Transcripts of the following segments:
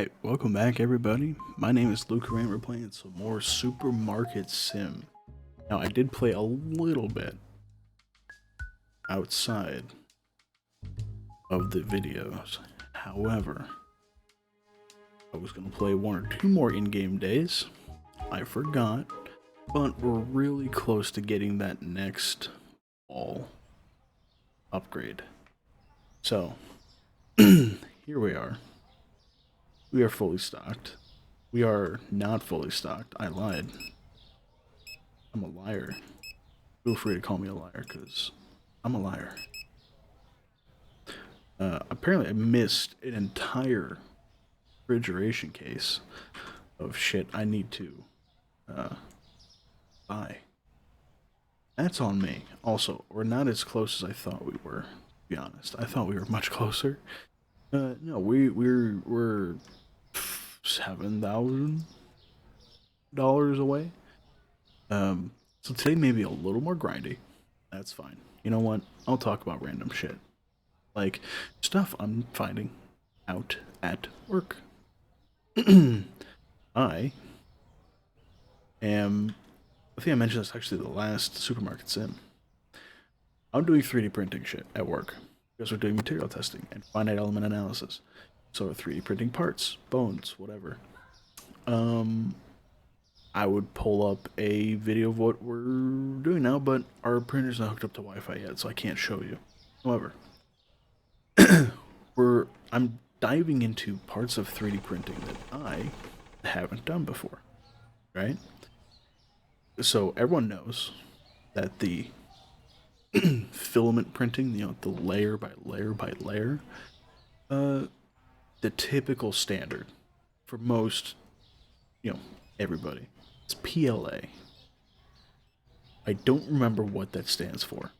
Alright, welcome back everybody. My name is Luke and we're playing some more Supermarket Sim. Now I did play a little bit outside of the videos. However, I was going to play one or two more in-game days. I forgot, but we're really close to getting that next ball upgrade. So, here we are. We are fully stocked. We are not fully stocked. I lied. I'm a liar. Feel free to call me a liar, because I'm a liar. Apparently I missed an entire refrigeration case of shit I need to buy. That's on me. Also, we're not as close as I thought we were, to be honest. I thought we were much closer. No, we're $7,000 away. So today may be a little more grindy. That's fine. You know what? I'll talk about random shit. Like stuff I'm finding out at work. I am I think I mentioned this actually the last supermarket sim. I'm doing 3D printing shit at work because we're doing material testing and finite element analysis. So we're 3D printing parts, bones, whatever. I would pull up a video of what we're doing now, but our printer's not hooked up to Wi-Fi yet, so I can't show you. However, I'm diving into parts of 3D printing that I haven't done before, right? So everyone knows that the filament printing, the layer by layer by layer, the typical standard for most, everybody, is PLA. I don't remember what that stands for.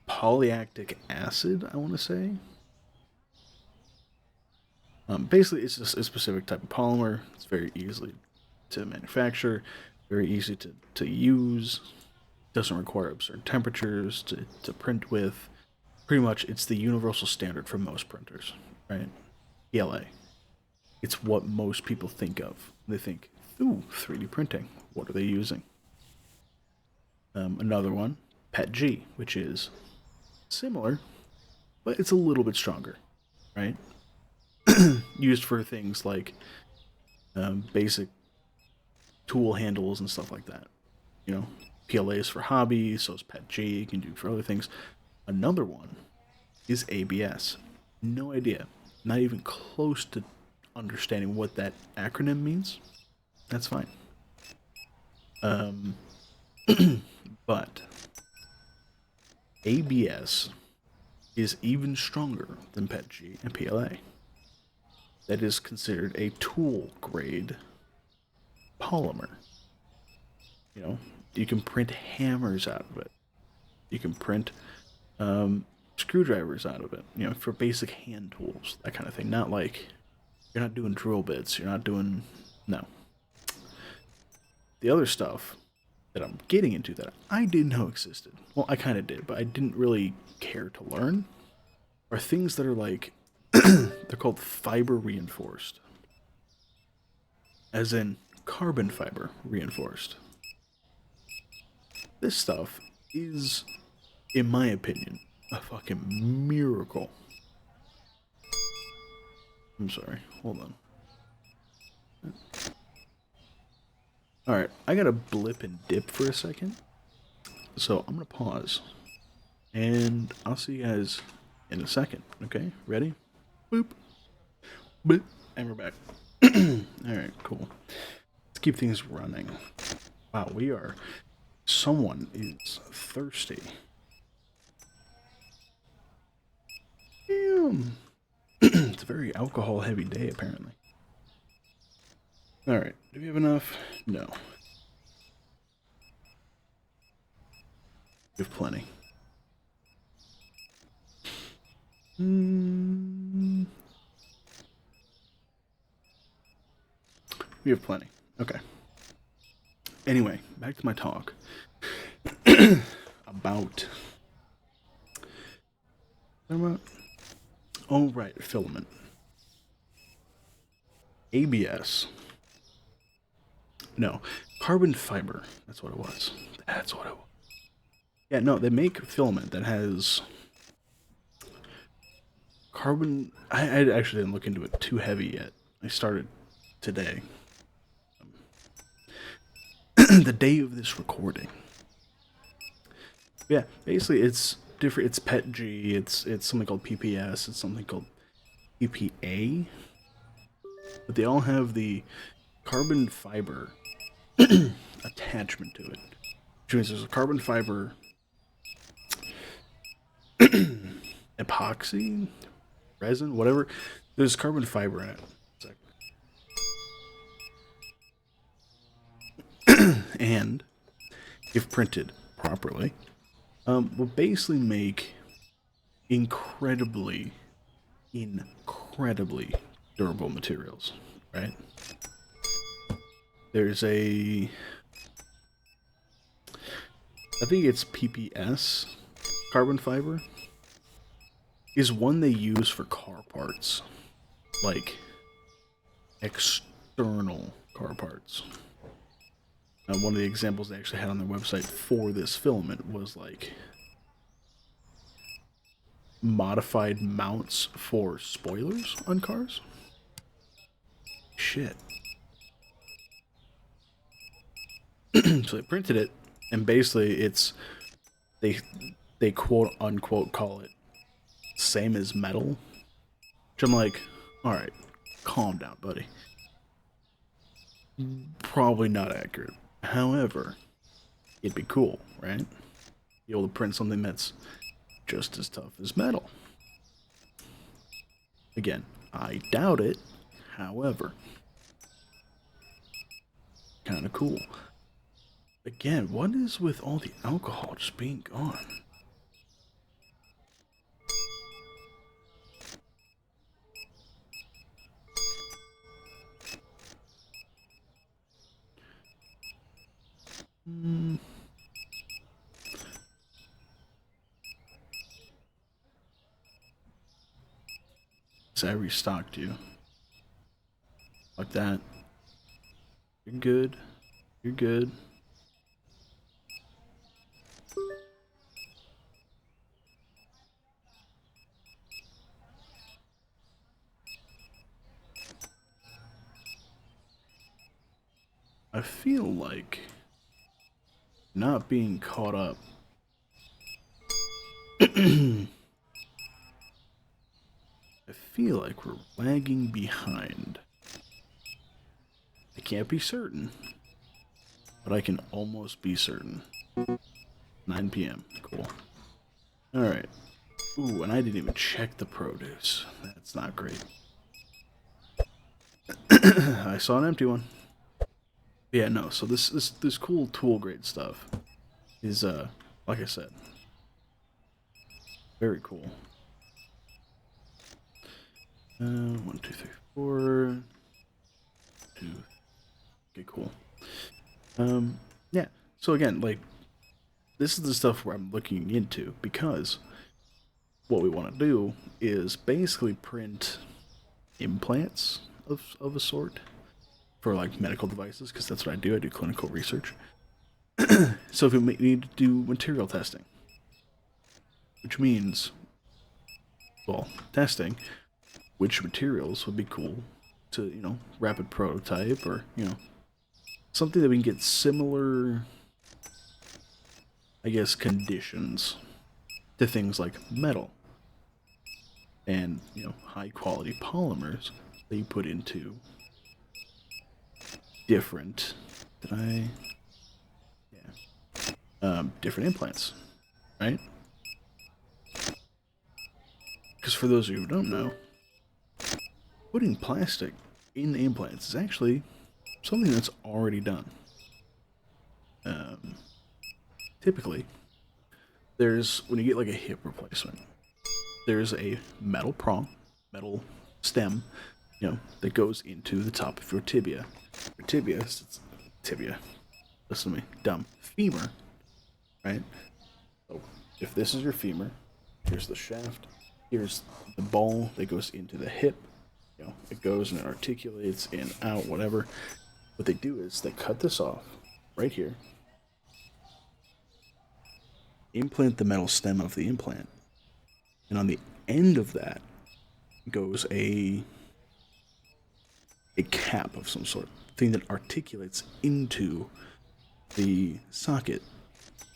Polylactic acid, I want to say. Basically, it's just a specific type of polymer. It's very easily to manufacture, very easy to use. Doesn't require absurd temperatures to print with. Pretty much, it's the universal standard for most printers, right? PLA. It's what most people think of. They think, ooh, 3D printing. What are they using? Another one, PETG, which is similar, but it's a little bit stronger, right? Used for things like basic tool handles and stuff like that. PLA is for hobby, so is PETG. You can do for other things. Another one is ABS. No idea. Not even close to understanding what that acronym means. That's fine. But ABS is even stronger than PETG and PLA. That is considered a tool grade polymer. You can print hammers out of it. You can print screwdrivers out of it. For basic hand tools, that kind of thing. Not like you're not doing drill bits. You're not doing no. The other stuff that I'm getting into that I didn't know existed. Well, I kind of did, but I didn't really care to learn. Are things that are like they're called fiber reinforced, as in carbon fiber reinforced. This stuff is, in my opinion, a fucking miracle. I'm sorry, hold on. Alright, I gotta blip and dip for a second. So I'm gonna pause. And I'll see you guys in a second, okay? Ready? Boop. Boop. And we're back. Alright, cool. Let's keep things running. Wow, we are... Someone is thirsty. Damn. It's a very alcohol-heavy day, apparently. Alright, do we have enough? No. We have plenty. We have plenty. Okay. Anyway, back to my talk. about Oh, right, filament. ABS. No, carbon fiber. That's what it was. That's what it was. Yeah, no, they make filament that has carbon. I actually didn't look into it too heavy yet. I started today. The day of this recording. Yeah, basically it's different. It's PETG. It's something called PPS. It's something called PPA. But they all have the carbon fiber attachment to it, which means there's a carbon fiber epoxy resin, whatever. There's carbon fiber in it. And if printed properly, will basically make incredibly durable materials, right? There's I think it's PPS carbon fiber, is one they use for car parts, like external car parts. One of the examples they actually had on their website for this filament was like modified mounts for spoilers on cars. Shit. So they printed it, and basically it's they quote unquote call it same as metal. Which I'm like, alright, calm down, buddy. Probably not accurate. However, it'd be cool, right? Be able to print something that's just as tough as metal. Again, I doubt it. However, kind of cool. Again, what is with all the alcohol just being gone? So I restocked you. Like that. You're good. You're good. I feel like not being caught up. I feel like we're lagging behind. I can't be certain, but I can almost be certain. 9 p.m. Cool. Alright. Ooh, and I didn't even check the produce. That's not great. I saw an empty one. Yeah, no, so this cool tool grade stuff is like I said, very cool. 1, 2, 3, 4. 2. Okay, cool. Yeah. So again, like, this is the stuff where I'm looking into, because what we want to do is basically print implants of a sort for like medical devices, because that's what I do. I do clinical research. So if we need to do material testing, which means, well, testing which materials would be cool to, you know, rapid prototype, or, you know, something that we can get similar, I guess, conditions to things like metal and, you know, high quality polymers that you put into different, different implants, right? Because for those of you who don't know, putting plastic in implants is actually something that's already done. Typically, there's, when you get like a hip replacement, there's a metal prong, metal stem, you know, that goes into the top of your tibia. Your tibia, listen to me, dumb, femur, right? So if this is your femur, here's the shaft, Here's the ball that goes into the hip. You know, it goes and it articulates in, out, whatever. What they do is they cut this off right here, implant the metal stem of the implant, and on the end of that goes a cap of some sort, thing that articulates into the socket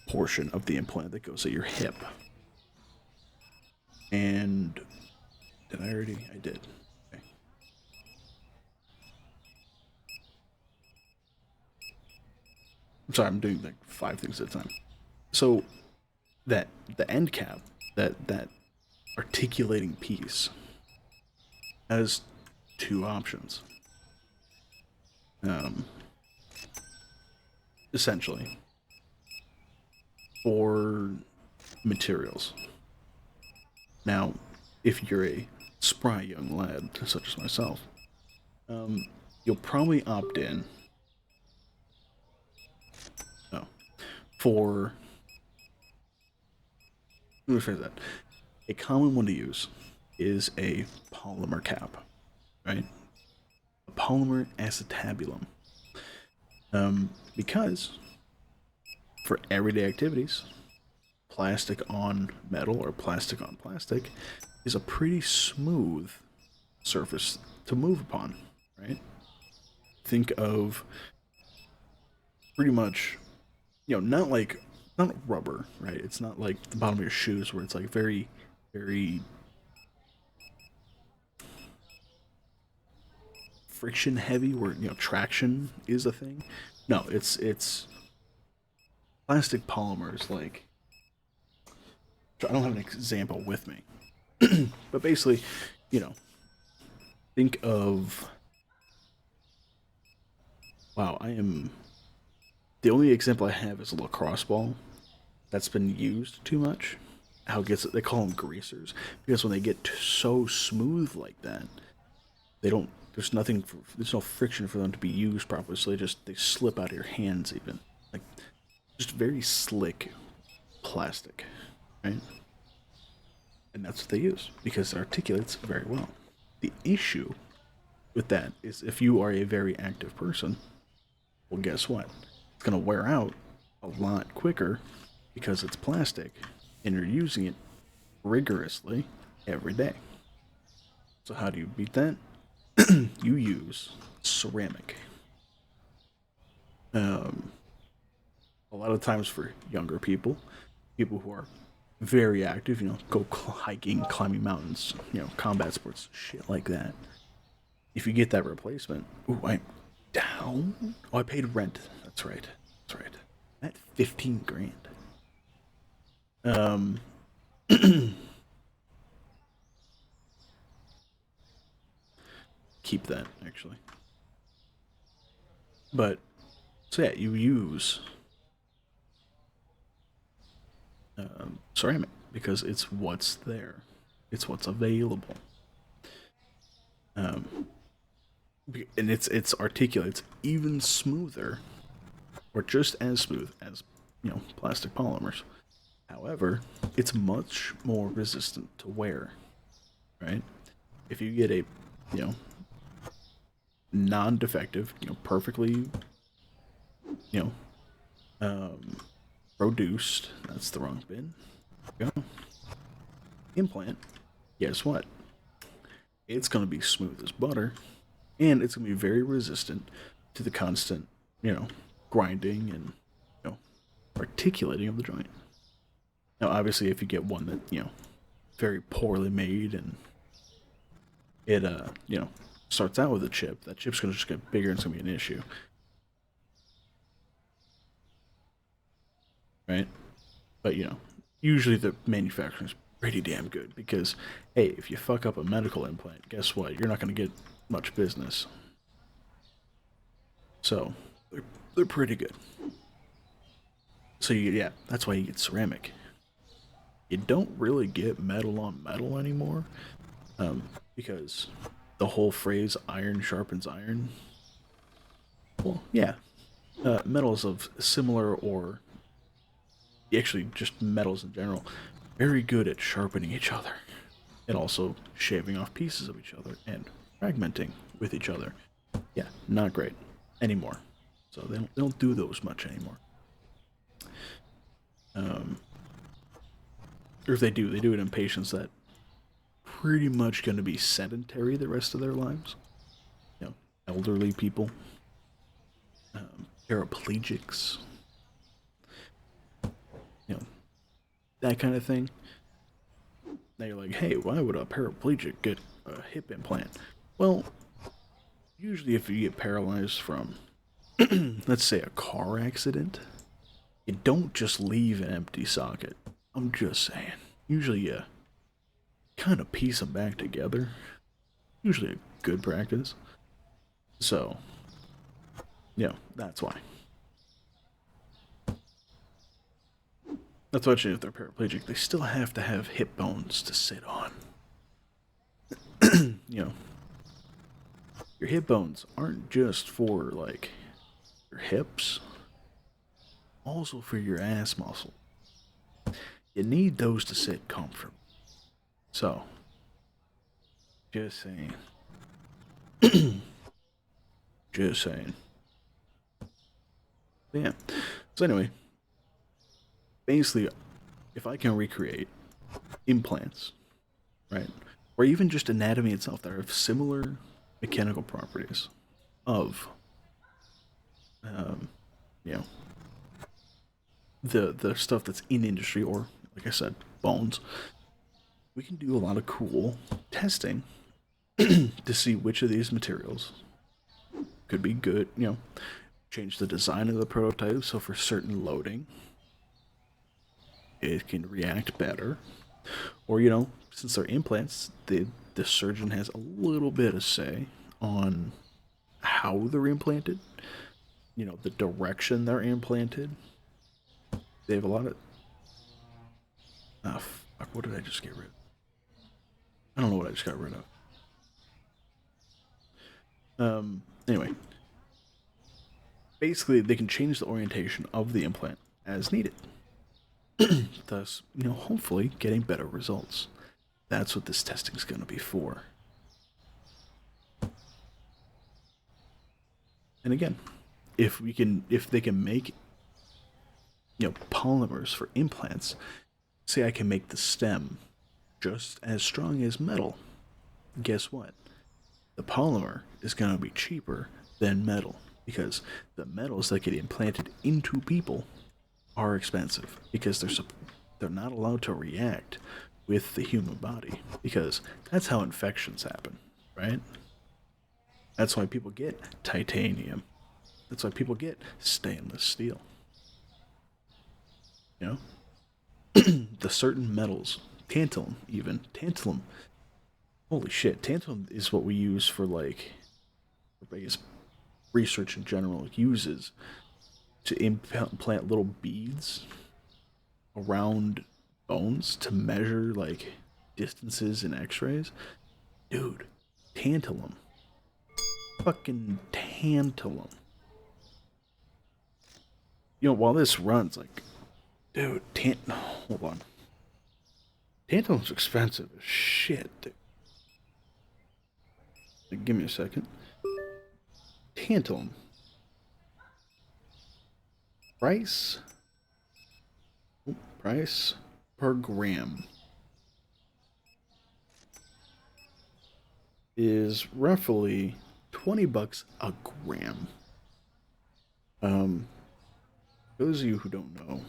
portion of the implant that goes at your hip. And did I already? I did. Okay. I'm sorry, I'm doing like 5 things at a time. So that the end cap, that articulating piece, has 2 options. Essentially, for materials. Now, if you're a spry young lad, such as myself, you'll probably opt in for, let me rephrase that. A common one to use is a polymer cap, right? A polymer acetabulum. Because for everyday activities, plastic on metal or plastic on plastic is a pretty smooth surface to move upon, right? Think of pretty much, you know, not rubber, right? It's not like the bottom of your shoes where it's like very, very friction heavy, where you know traction is a thing. No, it's plastic polymers. Like, I don't have an example with me, but basically, you know, think of, wow, I am, the only example I have is a lacrosse ball that's been used too much. How it gets, they call them greasers, because when they get so smooth like that, they don't, there's no friction for them to be used properly, so they slip out of your hands even. Like, just very slick plastic, right? And that's what they use because it articulates very well. The issue with that is if you are a very active person, well, guess what? It's going to wear out a lot quicker because it's plastic and you're using it rigorously every day. So, how do you beat that? You use ceramic. A lot of times for younger people, people who are very active, you know, go hiking, climbing mountains, you know, combat sports, shit like that. If you get that replacement, ooh, I'm down. Oh, I paid rent. That's right. That's right. At 15 grand. Um, keep that actually. But so yeah, you use ceramic because it's what's there, it's what's available, um, and it's articulate. It's even smoother, or just as smooth as, you know, plastic polymers. However, it's much more resistant to wear, right? If you get a, you know, non-defective, you know, perfectly, you know, produced, that's the wrong bin, go, implant, guess what? It's going to be smooth as butter, and it's going to be very resistant to the constant, you know, grinding and, you know, articulating of the joint. Now, obviously, if you get one that, you know, very poorly made and it, you know, starts out with a chip, that chip's going to just get bigger and it's going to be an issue. Right? But, you know, usually the manufacturing's pretty damn good because, hey, if you fuck up a medical implant, guess what? You're not going to get much business. So, they're pretty good. So, yeah, that's why you get ceramic. You don't really get metal on metal anymore, because the whole phrase iron sharpens iron. Well, yeah, metals of similar, or actually just metals in general, very good at sharpening each other. and also shaving off pieces of each other and fragmenting with each other. Yeah, not great anymore. So they don't do those much anymore. Or if they do it in patients that pretty much going to be sedentary the rest of their lives. You know, elderly people, paraplegics, you know, that kind of thing. Now you're like, hey, why would a paraplegic get a hip implant? Well, usually if you get paralyzed from, let's say, a car accident, you don't just leave an empty socket. I'm just saying. Usually you kind of piece them back together. Usually a good practice. So, yeah, that's why. That's why if they're paraplegic, they still have to have hip bones to sit on. You know, your hip bones aren't just for, like, your hips, also for your ass muscle. You need those to sit comfortably. So, just saying. Just saying. But yeah. So anyway, basically, if I can recreate implants, right, or even just anatomy itself that have similar mechanical properties of, um, you know, the stuff that's in industry, or like I said, bones, we can do a lot of cool testing to see which of these materials could be good. You know, change the design of the prototype so for certain loading it can react better. Or, you know, since they're implants, the surgeon has a little bit of say on how they're implanted, you know, the direction they're implanted. They have a lot of. Ah, fuck, what did I just get rid of? I don't know what I just got rid of. Anyway, basically, they can change the orientation of the implant as needed, thus, you know, hopefully getting better results. That's what this testing is going to be for. And again, if they can make, you know, polymers for implants, say I can make the stem just as strong as metal. Guess what? The polymer is going to be cheaper than metal because the metals that get implanted into people are expensive because they're not allowed to react with the human body because that's how infections happen, right? That's why people get titanium. That's why people get stainless steel. You know, the certain metals, tantalum, even tantalum. Holy shit, tantalum is what we use for, like, I guess research in general uses to implant little beads around bones to measure, like, distances in X-rays. Dude, tantalum, fucking tantalum. You know, while this runs, like, dude, hold on. Tantalum's expensive as shit, dude. Like, give me a second. Tantalum. Price? Price per gram is roughly 20 bucks a gram. Those of you who don't know,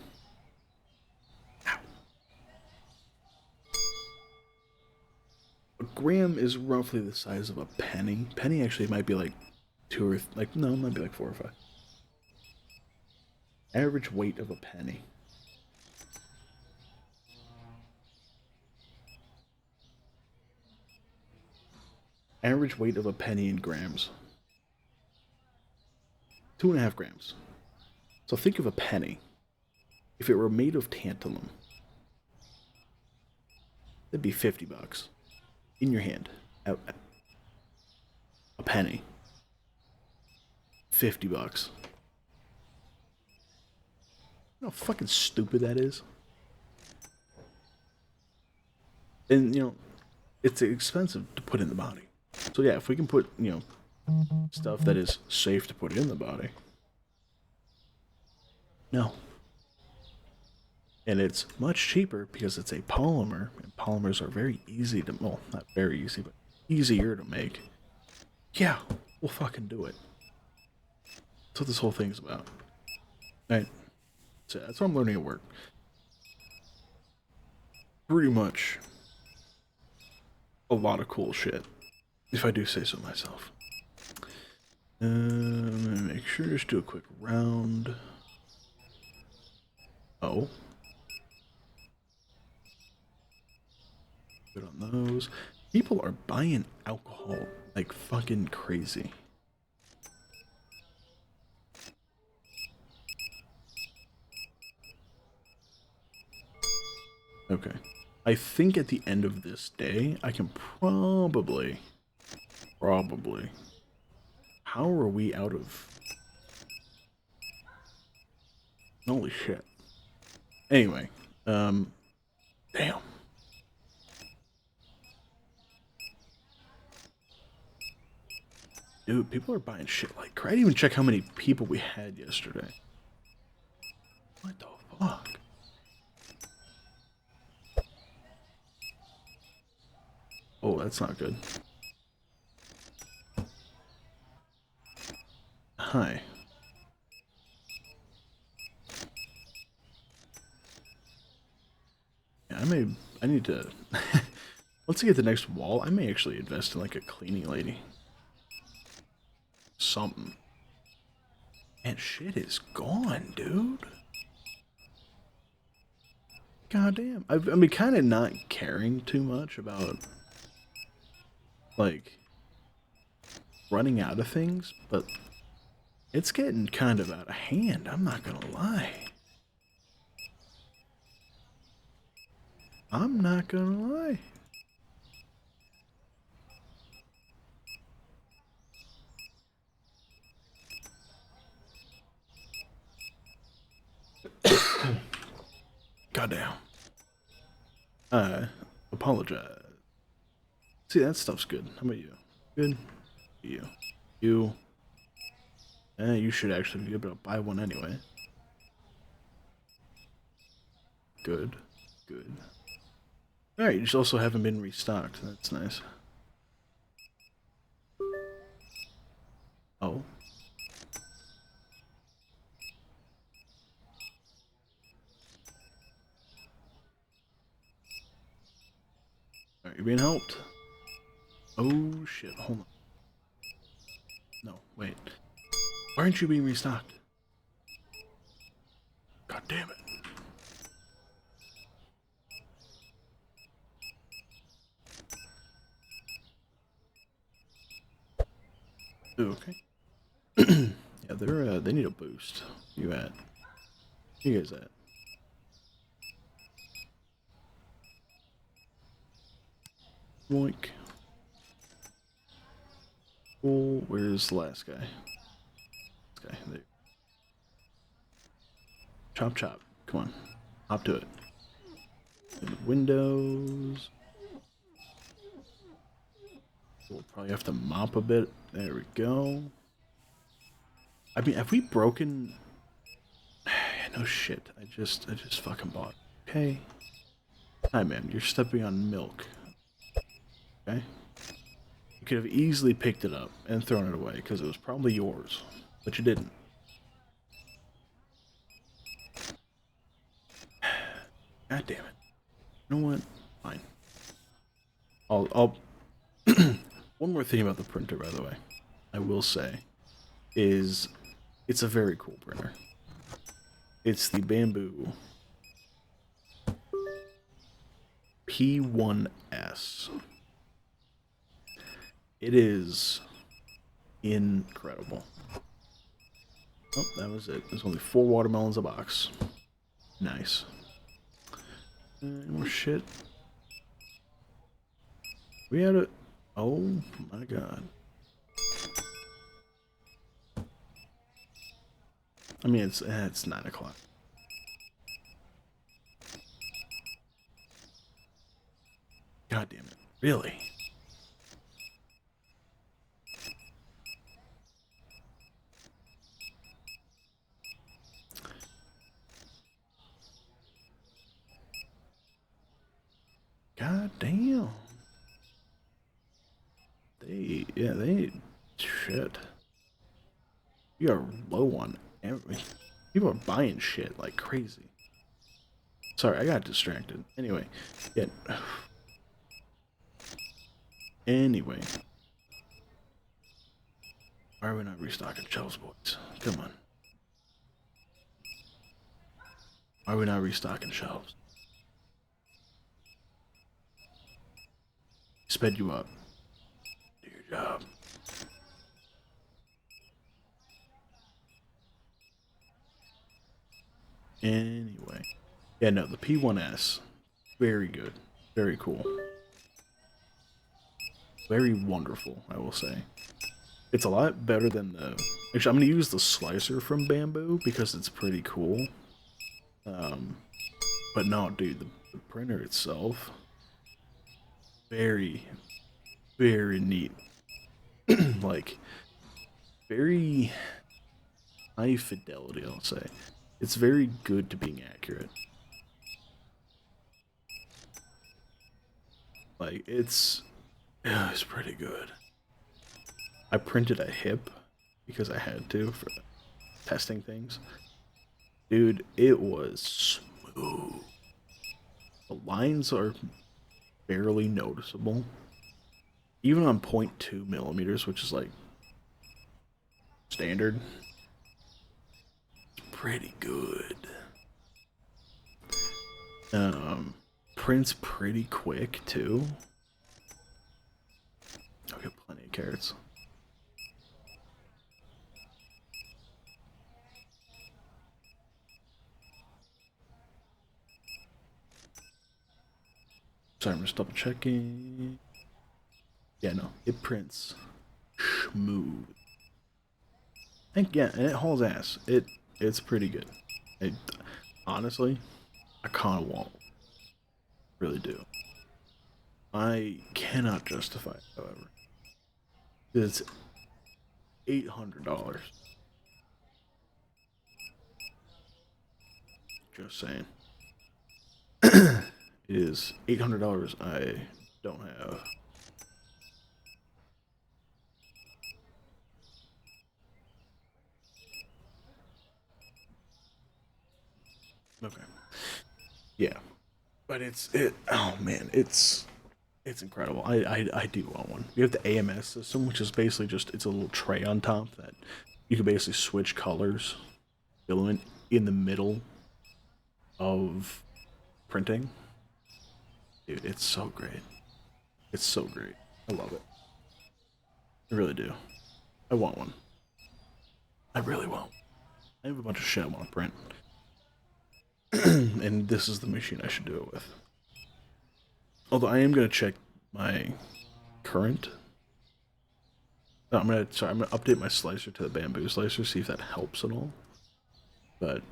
a gram is roughly the size of a penny. Penny actually might be like two or like no, it might be like 4 or 5. Average weight of a penny. Average weight of a penny in grams. 2.5 grams. So think of a penny. If it were made of tantalum, that'd be 50 bucks in your hand. A penny. 50 bucks. You know how fucking stupid that is? And, you know, it's expensive to put in the body. So yeah, if we can put, stuff that is safe to put in the body. No. And it's much cheaper because it's a polymer, and polymers are very easy to, well, not very easy, but easier to make. Yeah, we'll fucking do it. That's what this whole thing's about. Right? So that's what I'm learning at work. Pretty much a lot of cool shit, if I do say so myself. Let me make sure, just do a quick round. Oh. Good on those. People are buying alcohol like fucking crazy. Okay. I think at the end of this day, I can probably... How are we out of... Holy shit. Anyway, damn. Dude, people are buying shit like crazy. I didn't even check how many people we had yesterday. What the fuck? Oh, that's not good. Hi. Yeah, I need to... Once I get the next wall, I may actually invest in like a cleaning lady. Something. And shit is gone, dude. Goddamn. I mean, kind of not caring too much about, like, running out of things, but it's getting kind of out of hand, I'm not gonna lie. I'm not gonna lie. Goddamn. Apologize. See, that stuff's good. How about you? Good? You. You. You should actually be able to buy one anyway. Good. Good. Alright, you just also haven't been restocked. That's nice. Oh. Alright, you're being helped. Oh shit, hold on. No, wait. Why aren't you being restocked? God damn it. Ooh, okay. Yeah, they need a boost. You at? You guys at? Boink. Cool. Where's the last guy? This guy. There. Chop chop. Come on. Hop to it. And windows. We'll probably have to mop a bit. There we go. I mean, have we broken... No shit. I just fucking bought. Okay. Hi, man. You're stepping on milk. Okay. You could have easily picked it up and thrown it away because it was probably yours, but you didn't. God damn it. You know what? Fine. I'll one more thing about the printer, by the way, I will say, is it's a very cool printer. It's the Bamboo P1S. It is incredible. Oh, that was it. There's only 4 watermelons a box. Nice. More shit. We had a... Oh my god. I mean, it's 9 o'clock. God damn it. Really? God damn. They shit. You are low on every. People are buying shit like crazy. Sorry, I got distracted. Anyway, yeah. Anyway, why are we not restocking shelves, boys? Come on. Why are we not restocking shelves? Sped you up. Do your job. Anyway, yeah, no, the P1S, very good, very cool, very wonderful. I will say, it's a lot better than the. Actually, I'm gonna use the slicer from Bamboo because it's pretty cool. But no, dude, the printer itself, very, very neat. Like, very high fidelity. I'll say, it's very good to being accurate. Like, it's pretty good. I printed a hip because I had to for testing things. Dude, it was smooth. The lines are barely noticeable. Even on 0.2 millimeters, which is like standard. It's pretty good. Prints pretty quick too. I got plenty of carrots. Sorry, I'm just double checking. Yeah, no, it prints smooth. Yeah, and it hauls ass. It's pretty good. It honestly, I kind of want, really do. I cannot justify it, however. It's $800. Just saying. It is $800 I don't have. Okay. Yeah. But oh man, it's incredible. I do want one. You have the AMS system, which is basically just it's a little tray on top that you can basically switch colors, filament in the middle of printing. Dude, it's so great. It's so great. I love it. I really do. I want one. I really want one. I have a bunch of shit I want to print. And this is the machine I should do it with. Although I am gonna check my current. No, I'm gonna update my slicer to the Bamboo slicer, see if that helps at all. But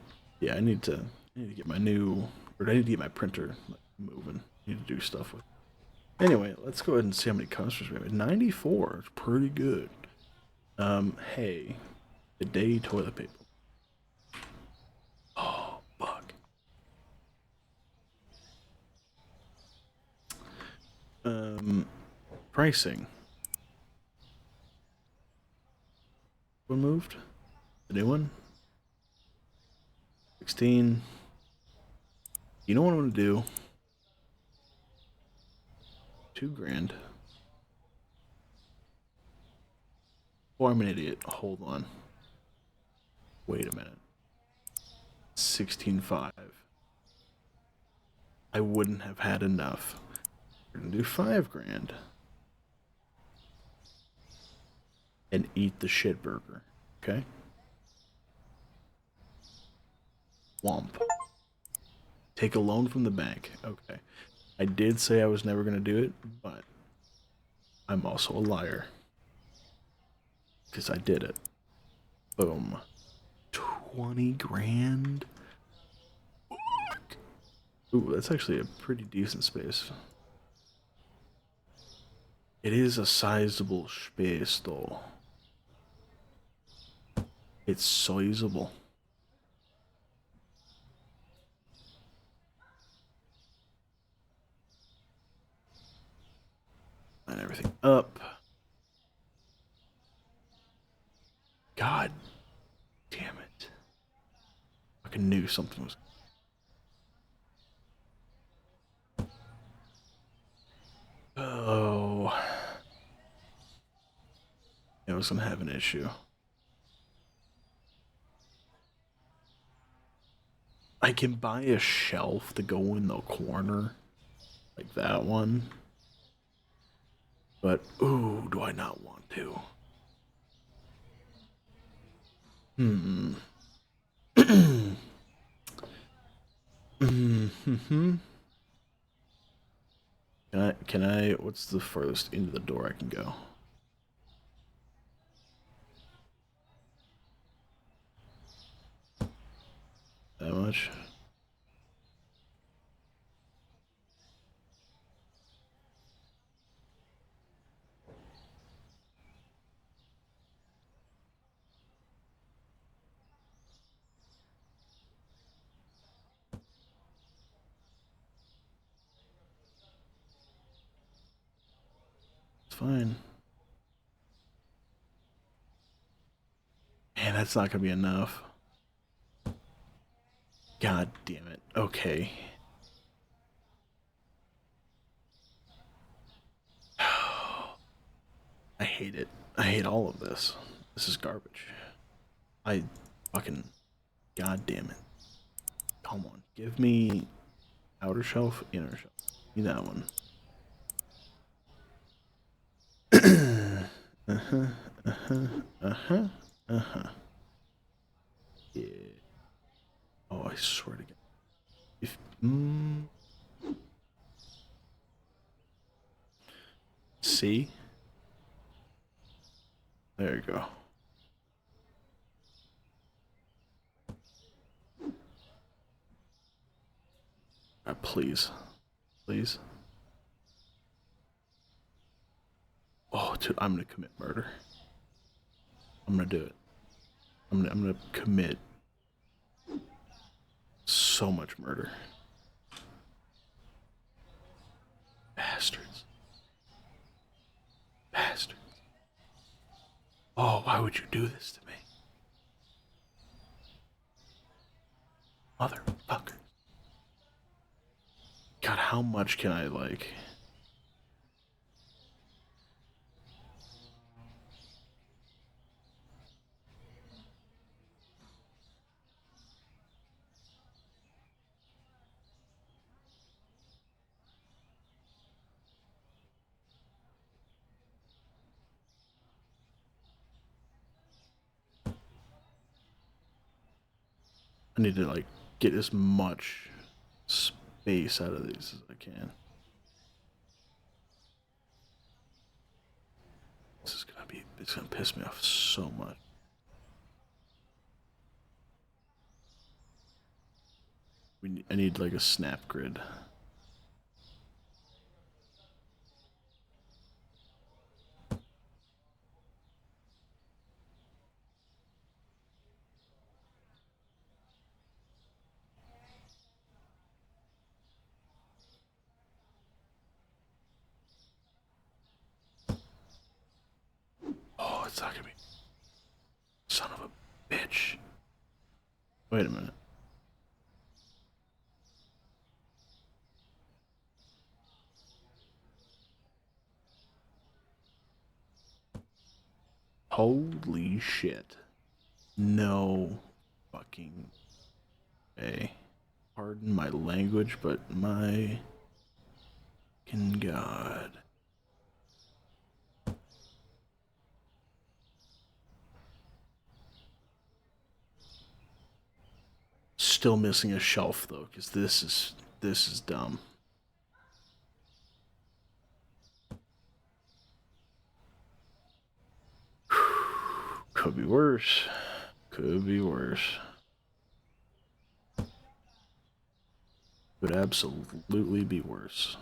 yeah, I need to get my new, or I need to get my printer like, moving. I need to do stuff with. Anyway, let's go ahead and see how many customers we have. 94. It's pretty good. Hey, the day toilet paper. Oh, fuck. Pricing. One moved. The new one. 16. You know what I'm gonna do? 2 grand. Oh, I'm an idiot. Hold on. Wait a minute. 16.5. I wouldn't have had enough. We're gonna do 5 grand. And eat the shit burger. Okay? Womp. Take a loan from the bank. Okay. I did say I was never gonna do it, but I'm also a liar. Because I did it. Boom. 20 grand? Ooh, that's actually a pretty decent space. It is a sizable space, though. It's sizable. Line everything up. God damn it. I fucking knew something was. Oh. I was gonna have an issue. I can buy a shelf to go in the corner. Like that one. But, ooh, do I not want to? Hmm. Hmm. What's the furthest into the door I can go? That much? It's fine. Man, that's not gonna be enough. God damn it. Okay. I hate it. I hate all of this. This is garbage. I fucking. God damn it. Come on. Give me outer shelf, inner shelf. Give me that one. Uh-huh. Uh-huh. Uh-huh. Uh-huh. Yeah. Oh, I swear to God. If. See? There you go. Please. Please. Oh, dude, I'm gonna commit murder. I'm gonna do it. I'm gonna commit so much murder. Bastards. Bastards. Oh, why would you do this to me? Motherfucker. God, how much can I, like... I need to, like, get as much space out of these as I can. This is gonna be... It's gonna piss me off so much. I need, like, a snap grid. Oh, it's not gonna be... Son of a bitch. Wait a minute. Holy shit. No fucking way. Pardon my language, but my fucking god. Still missing a shelf though, because this is dumb. Could be worse. Could be worse. Could absolutely be worse.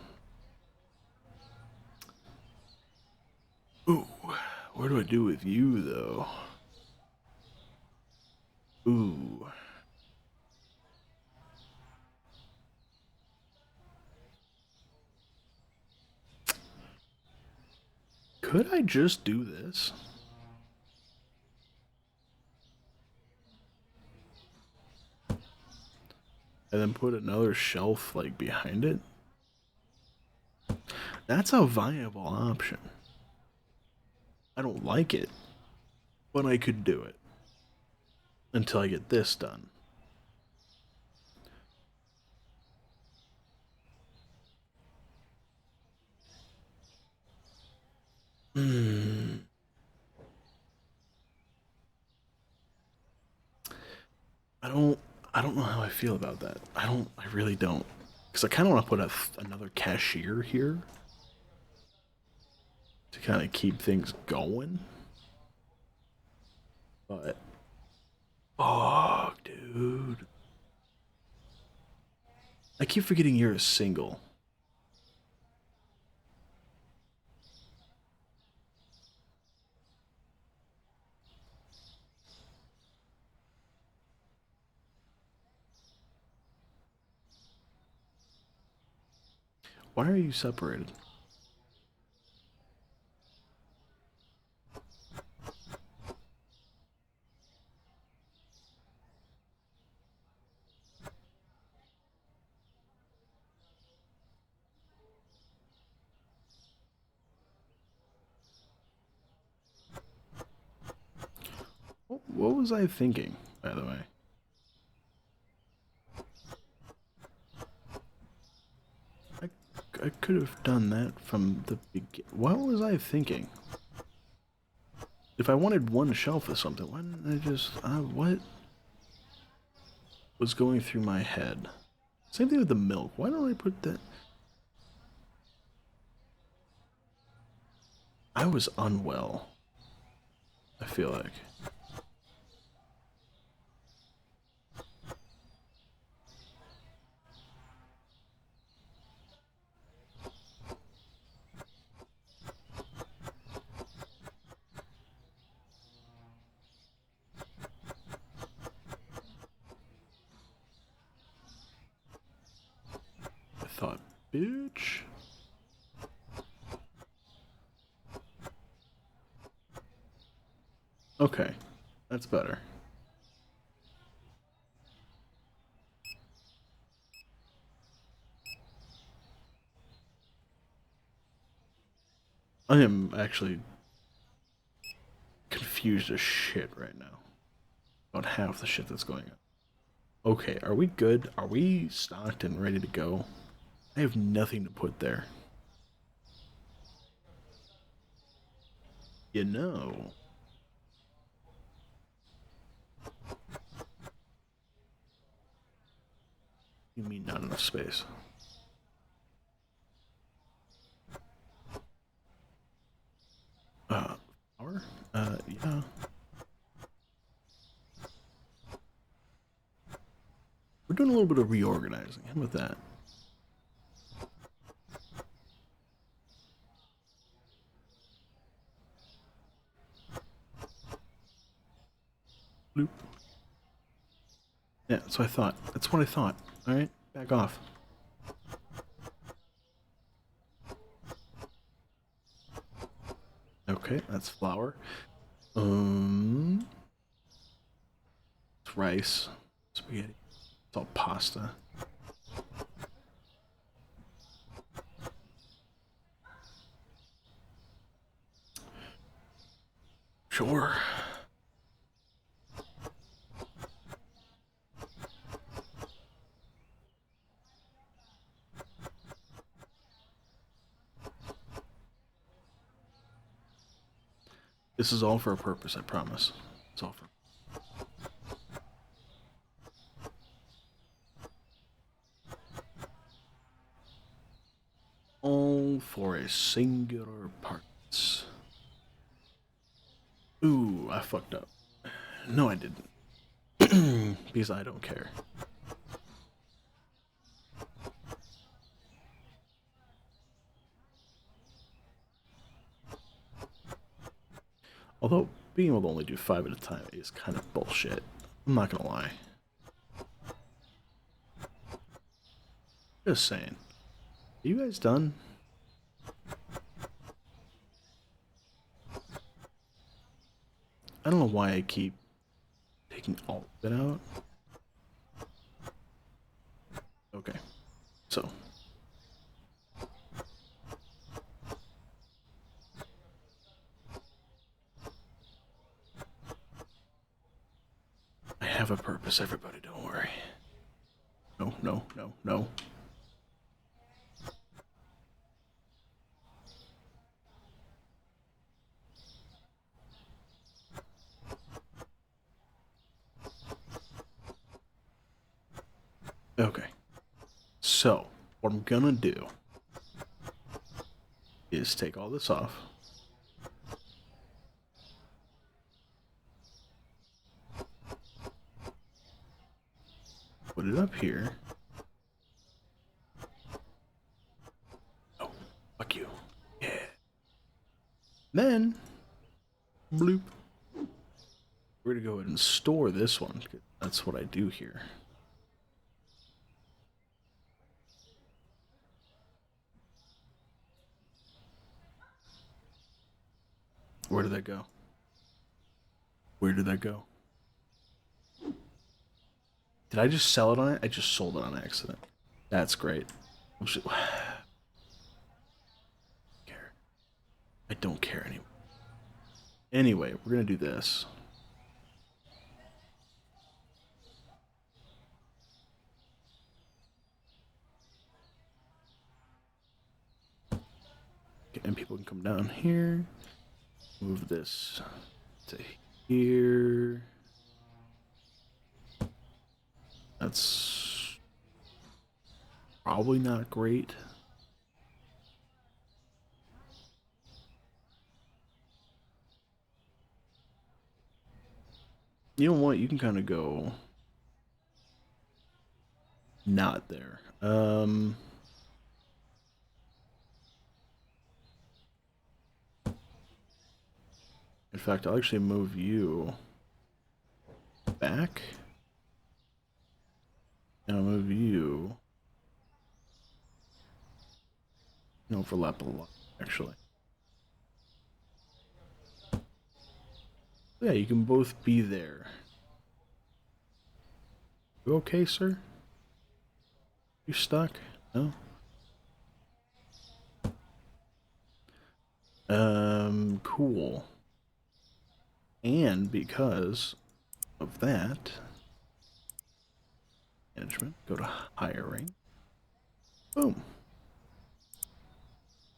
What do I do with you, though? Ooh. Could I just do this? And then put another shelf, like, behind it? That's a viable option. I don't like it, but I could do it. Until I get this done. I don't I don't know how I feel about that. I really don't. Because I kind of want to put another cashier here to kind of keep things going. But, oh, dude. I keep forgetting you're a single. Why are you separated? What was I thinking, by the way? I could have done that from the beginning. What was I thinking? If I wanted one shelf or something, why didn't I just... what was going through my head? Same thing with the milk. Why don't I put that... I was unwell. I feel like. I thought, bitch. Okay, that's better. I am actually confused as shit right now about half the shit that's going on. Okay, are we good? Are we stocked and ready to go? I have nothing to put there. You know. You mean not enough space? Power? Yeah. We're doing a little bit of reorganizing. How about that? Bloop. Yeah, that's what I thought. That's what I thought. Alright, back off. Okay, that's flour. It's rice. Spaghetti. It's all pasta. Sure. This is all for a purpose, I promise. It's all for... all for a singular purpose. Ooh, I fucked up. No, I didn't. Because I don't care. Although being able to only do 5 at a time is kind of bullshit. I'm not gonna lie. Just saying. Are you guys done? I don't know why I keep taking all of it out. Okay. So. I have a purpose, everybody, don't worry. No, no, no, no. Okay. So, what I'm gonna do is take all this off. Put it up here. Oh, fuck you. Yeah. Then, bloop. We're gonna go ahead and store this one. That's what I do here. Where did that go? Where did that go? Did I just sell it on it? I just sold it on accident. That's great. Care. I don't care anymore. Anyway, we're gonna do this. And people can come down here. Move this to here. That's probably not great. You know what? You can kind of go not there. In fact, I'll actually move you back. And I'll move you. Overlap a lot, actually. Yeah, you can both be there. You okay, sir? You stuck? No? Cool. And because of that, management, go to hiring. Boom.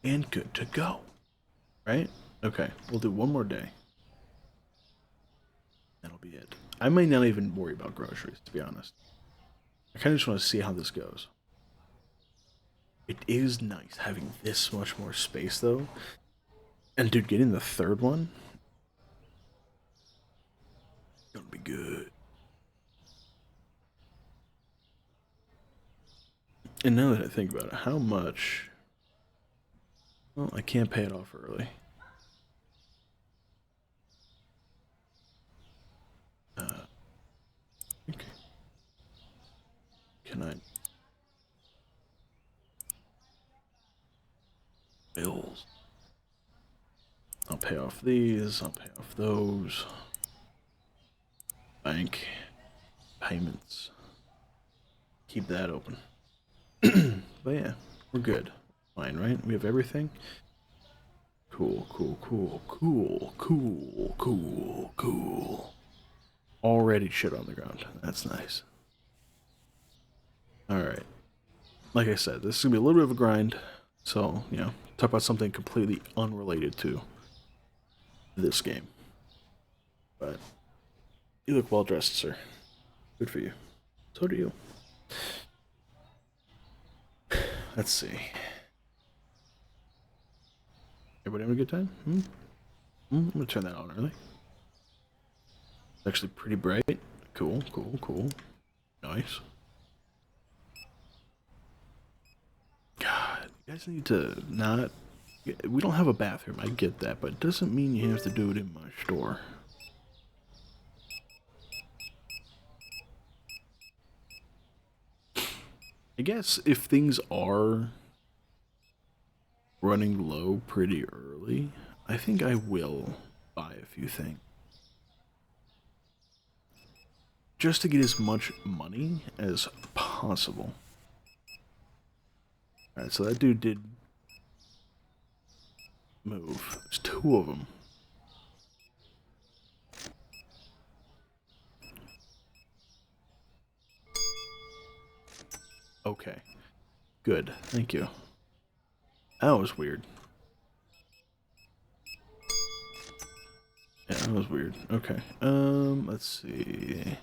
And good to go. Right? Okay, we'll do one more day. That'll be it. I may not even worry about groceries, to be honest. I kind of just want to see how this goes. It is nice having this much more space, though. And dude, getting the third one, gonna be good. And now that I think about it, how much? Well, I can't pay it off early. Okay. Can I? Bills. I'll pay off these. I'll pay off those. Bank payments. Keep that open. But yeah, we're good. Fine, right? We have everything. Cool, cool, cool, cool, cool, cool, cool. Already shit on the ground. That's nice. Alright. Like I said, this is gonna be a little bit of a grind. So, talk about something completely unrelated to this game. But you look well dressed, sir. Good for you. So do you. Let's see. Everybody having a good time? I'm gonna turn that on early. It's actually pretty bright. Cool, cool, cool. Nice. God, you guys need to not We don't have a bathroom, I get that, but it doesn't mean you have to do it in my store. I guess if things are running low pretty early, I think I will buy a few things. Just to get as much money as possible. Alright, so that dude did move. There's two of them. Okay. Good. Thank you. That was weird. Yeah, that was weird. Okay. Let's see.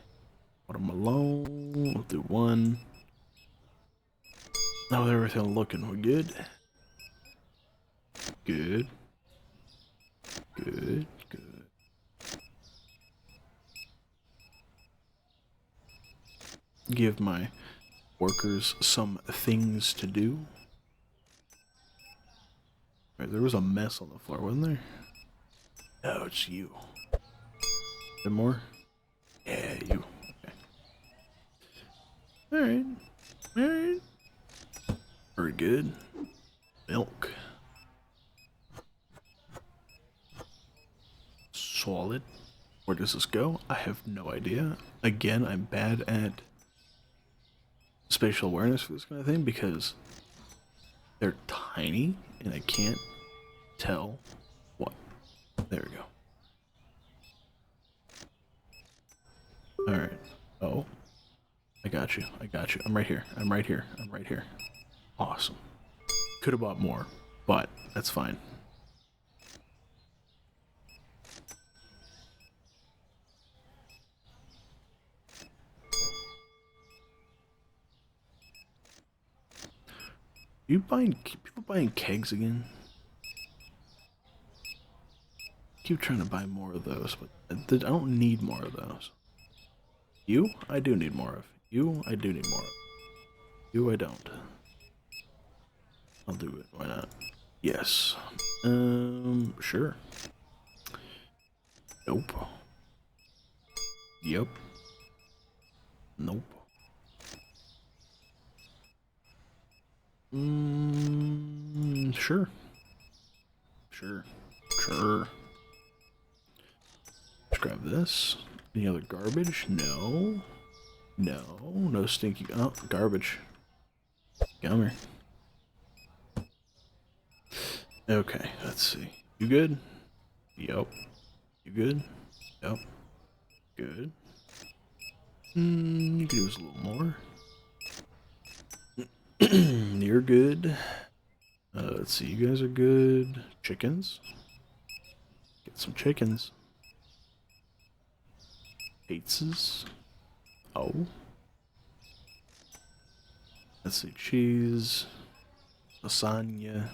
Watermelon. We'll do one. How's everything looking? We're good? Good. Good. Good. Give my workers some things to do. Right, there was a mess on the floor, wasn't there? No, it's you. There more? Yeah, you. Okay. Alright. Alright. Very good. Milk. Solid. Where does this go? I have no idea. Again, I'm bad at spatial awareness for this kind of thing because they're tiny and I can't tell what. There we go. Alright. Oh. I got you. I got you. I'm right here. I'm right here. I'm right here. Awesome. Could have bought more, but that's fine. People buying kegs again? Keep trying to buy more of those, but I don't need more of those. You, I do need more of. You, I do need more of. You, I don't. I'll do it. Why not? Yes. Sure. Nope. Yep. Nope. Sure. Sure. Sure. Let's grab this. Any other garbage? No. No. No stinky. Oh, garbage. Come here. Okay, let's see. You good? Yep. You good? Yep. Good. You could use a little more. You're good. Let's see. You guys are good. Chickens. Get some chickens. Pizzas. Oh. Let's see. Cheese. Lasagna.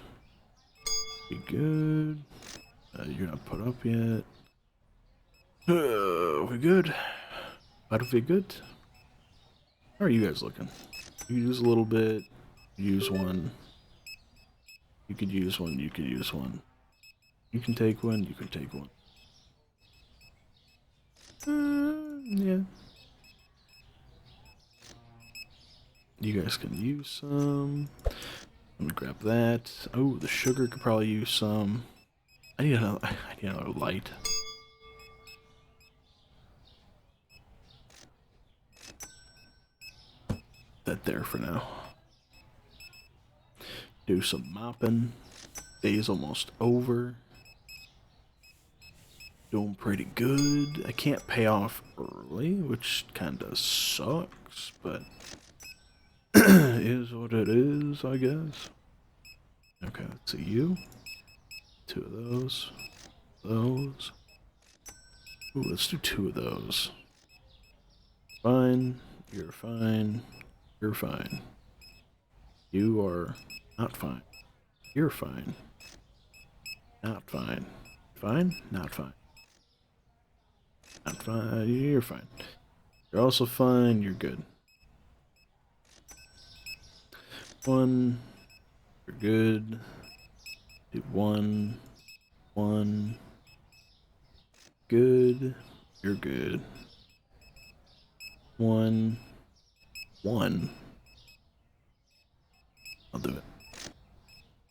Be good. You're not put up yet. We good? Are we good? How are you guys looking? You use a little bit. Use one. You could use one. You could use one. You can take one. You can take one. Yeah. You guys can use some. Let me grab that. Oh, the sugar could probably use some. I need another light. That there for now. Do some mopping. Day's almost over. Doing pretty good. I can't pay off early, which kinda sucks, but is what it is, I guess. Okay, let's see you. Two of those. Those. Ooh, let's do two of those. Fine. You're fine. You're fine. You are not fine. You're fine. Not fine. Fine? Not fine. Not fine. You're fine. You're also fine. You're good. One. You're good. Do one, one. Good. You're good. One, one. I'll do it.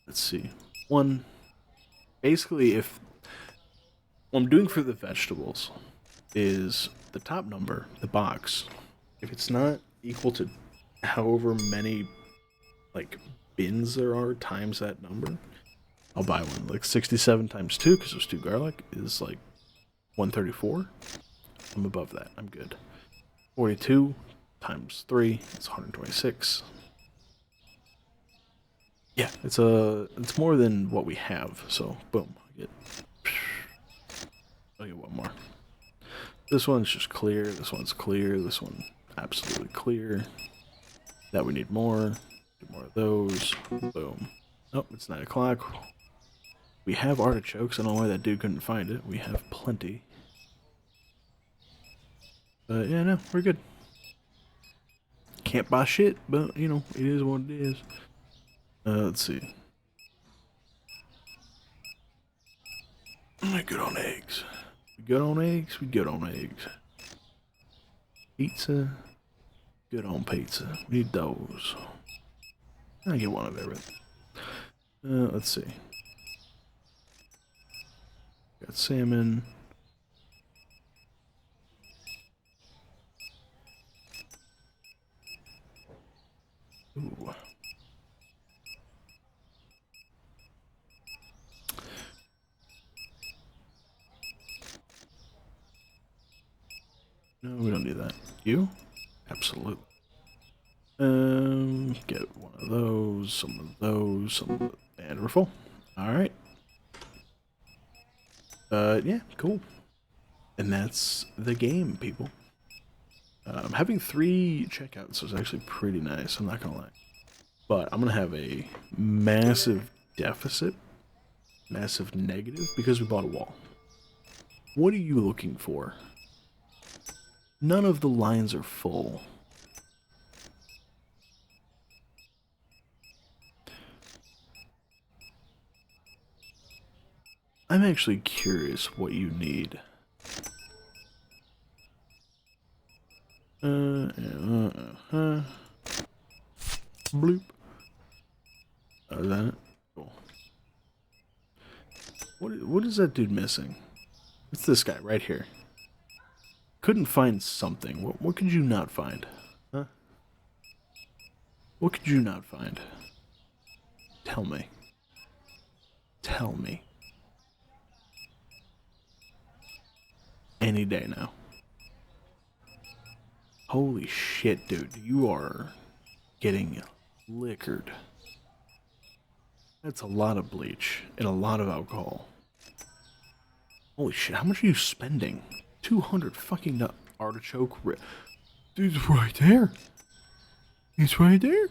Let's see. One. Basically, if what I'm doing for the vegetables is the top number, the box. If it's not equal to however many like bins there are times that number, I'll buy one. Like 67 times 2, because there's 2 garlic, is like 134. I'm above that. I'm good. 42 times 3 is 126. Yeah, it's more than what we have. So boom, I'll get one more. This one's just clear. This one's clear. This one absolutely clear. That we need more. Get more of those. Boom. Oh, it's 9 o'clock. We have artichokes. I don't know why that dude couldn't find it. We have plenty. But yeah, no, we're good. Can't buy shit, but you know, it is what it is. Let's see. Good on eggs. We good on eggs? We good on eggs. Pizza. Good on pizza. We need those. I get one of everything. Let's see. Got salmon. Ooh. No, we don't need that. You? Absolutely. Get one of those, some of those, and we're full. Alright. Yeah, cool. And that's the game, people. Having 3 checkouts is actually pretty nice, I'm not gonna lie. But I'm gonna have a massive deficit, massive negative, because we bought a wall. What are you looking for? None of the lines are full. I'm actually curious what you need. Bloop. That. Cool. What is that dude missing? It's this guy right here. Couldn't find something. What could you not find? Huh? What could you not find? Tell me. Tell me. Any day now. Holy shit, dude. You are getting liquored. That's a lot of bleach and a lot of alcohol. Holy shit, how much are you spending? 200 fucking artichoke Dude, it's right there. It's right there.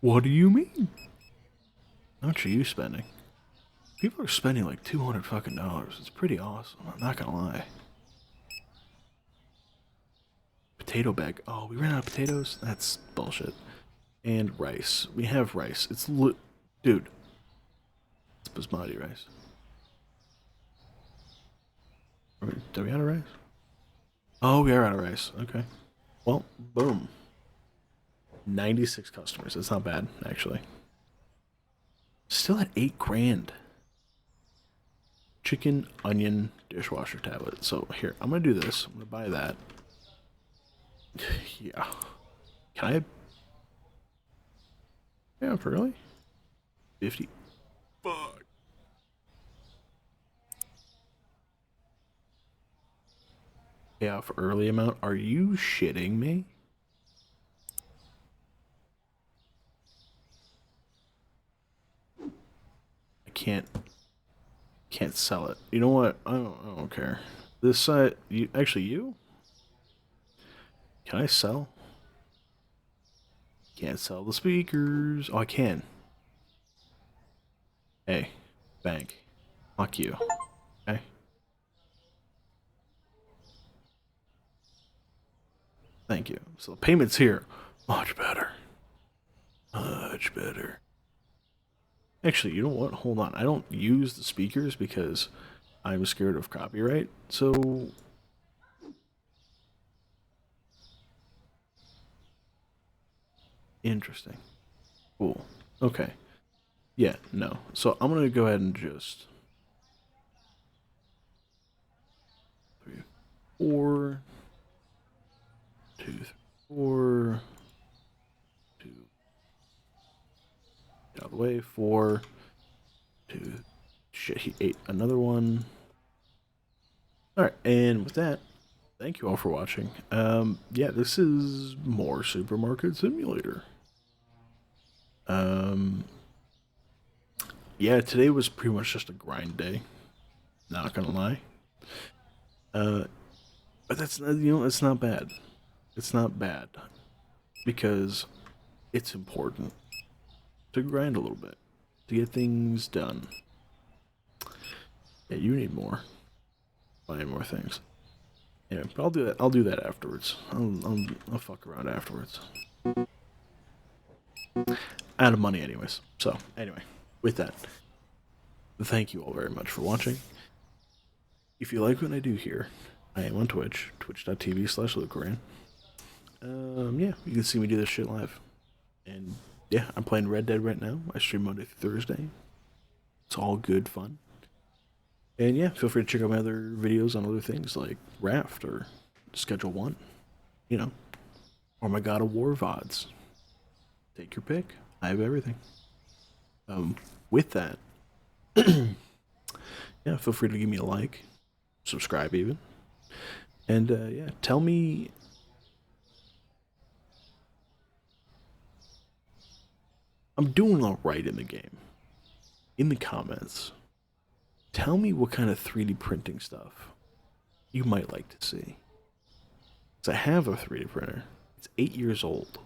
What do you mean? How much are you spending? People are spending like 200 fucking dollars. It's pretty awesome. I'm not gonna lie. Potato bag. Oh, we ran out of potatoes? That's bullshit. And rice. We have rice. Dude. It's basmati rice. Are we out of rice? Oh, we are out of rice. Okay. Well, boom. 96 customers. That's not bad, actually. Still at 8 grand. Chicken, onion, dishwasher tablet. So here, I'm gonna do this. I'm gonna buy that. Yeah. Can I? Yeah, for really? 50. Fuck. Yeah, for early amount. Are you shitting me? I can't sell it. You know what? I don't care. This side, you? Can I sell? Can't sell the speakers. Oh, I can. Hey, bank. Fuck you. Okay. Thank you. So the payment's here. Much better. Much better. Actually, you know what? Hold on. I don't use the speakers because I'm scared of copyright. So interesting. Cool. Okay. Yeah, no. So I'm gonna go ahead and just 3, 4, 2, 3, 4, 2, out of the way, 4, 2. Shit, he ate another one. All right, and with that, thank you all for watching. Yeah, this is more Supermarket Simulator. Um, yeah, today was pretty much just a grind day. Not gonna lie. Uh, but that's it's not bad. It's not bad because it's important to grind a little bit to get things done. Yeah, you need more. Buying more things. Yeah, but I'll do that. I'll do that afterwards. I'll fuck around afterwards. Out of money, anyways. So anyway, with that, thank you all very much for watching. If you like what I do here, I am on Twitch, twitch.tv/LukeRan. Yeah, you can see me do this shit live. And yeah, I'm playing Red Dead right now. I stream Monday through Thursday. It's all good fun. And yeah, feel free to check out my other videos on other things like Raft or Schedule 1, you know, or my God of War VODs. Take your pick. I have everything. With that, yeah, feel free to give me a like, subscribe even, and yeah, tell me I'm doing all right in the game. In the comments, tell me what kind of 3D printing stuff you might like to see. Because I have a 3D printer. It's 8 years old.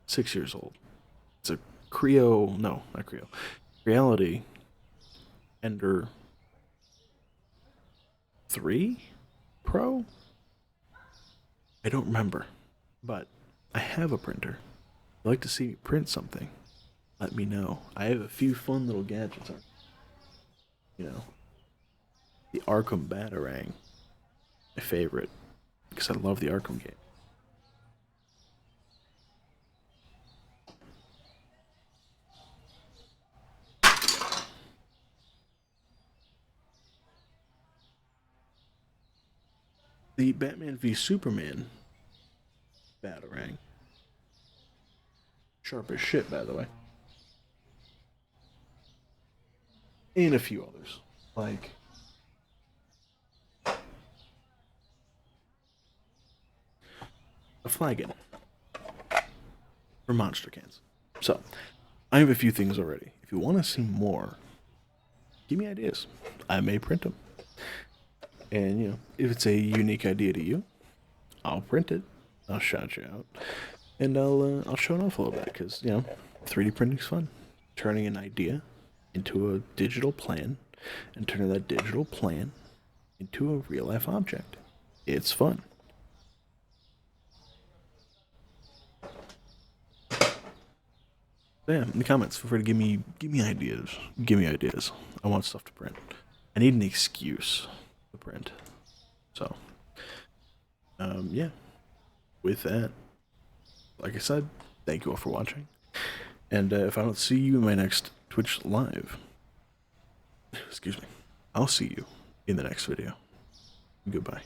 6 years old. It's a Creo, no, not Creo. Reality Ender 3 Pro? I don't remember. But I have a printer. If you'd like to see me print something, let me know. I have a few fun little gadgets. You know, the Arkham Batarang, my favorite, because I love the Arkham game. The Batman v Superman Batarang. Sharp as shit, by the way. And a few others. Like a flagon for monster cans. So, I have a few things already. If you want to see more, give me ideas. I may print them. And, you know, if it's a unique idea to you, I'll print it. I'll shout you out. And I'll show it off a little bit because, you know, 3D printing's fun. Turning an idea into a digital plan and turning that digital plan into a real life object. It's fun. Yeah, in the comments, feel free to give me ideas. Give me ideas. I want stuff to print. I need an excuse to print. So, yeah. With that, like I said, thank you all for watching. And if I don't see you in my next Twitch live, excuse me, I'll see you in the next video. Goodbye.